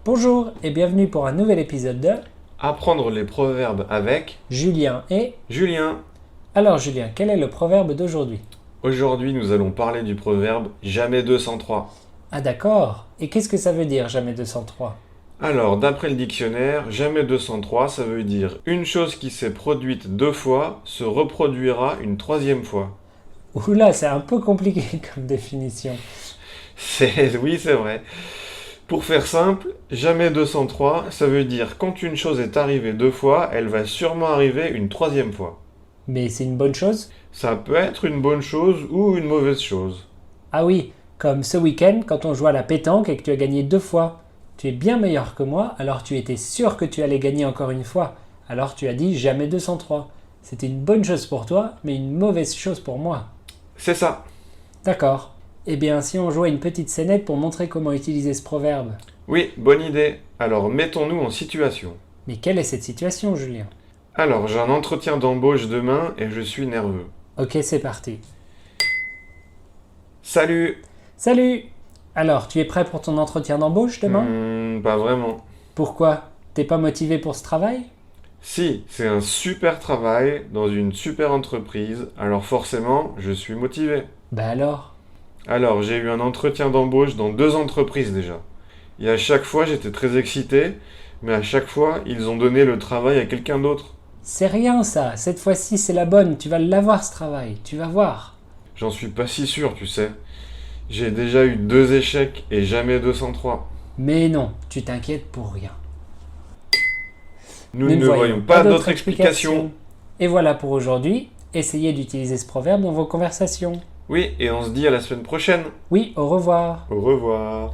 Bonjour et bienvenue pour un nouvel épisode de Apprendre les proverbes avec Julien et... Julien. Alors Julien, quel est le proverbe d'aujourd'hui? Aujourd'hui, nous allons parler du proverbe jamais 203. Ah d'accord, et qu'est-ce que ça veut dire jamais 203? Alors, d'après le dictionnaire, jamais 203, ça veut dire une chose qui s'est produite deux fois se reproduira une troisième fois. Oula, c'est un peu compliqué comme définition. Oui, c'est vrai. Pour faire simple, jamais 203, ça veut dire quand une chose est arrivée deux fois, elle va sûrement arriver une troisième fois. Mais c'est une bonne chose? Ça peut être une bonne chose ou une mauvaise chose. Ah oui, comme ce week-end quand on joue à la pétanque et que tu as gagné 2 fois. Tu es bien meilleur que moi, alors tu étais sûr que tu allais gagner encore une fois. Alors tu as dit jamais 203. C'était une bonne chose pour toi, mais une mauvaise chose pour moi. C'est ça. D'accord. Eh bien, si on jouait une petite scénette pour montrer comment utiliser ce proverbe. Oui, bonne idée. Alors mettons-nous en situation. Mais quelle est cette situation, Julien? Alors, j'ai un entretien d'embauche demain et je suis nerveux. Ok, c'est parti. Salut. Salut! Alors, tu es prêt pour ton entretien d'embauche demain? Pas vraiment. Pourquoi? T'es pas motivé pour ce travail? Si, c'est un super travail dans une super entreprise, alors forcément, je suis motivé. Bah alors? Alors, j'ai eu un entretien d'embauche dans 2 entreprises déjà. Et à chaque fois, j'étais très excité, mais à chaque fois, ils ont donné le travail à quelqu'un d'autre. C'est rien ça, cette fois-ci c'est la bonne, tu vas l'avoir ce travail, tu vas voir. J'en suis pas si sûr, tu sais. J'ai déjà eu 2 échecs et jamais 203. Mais non, tu t'inquiètes pour rien. Nous ne voyons pas d'autre explication. Et voilà pour aujourd'hui, essayez d'utiliser ce proverbe dans vos conversations. Oui, et on se dit à la semaine prochaine. Oui, au revoir. Au revoir.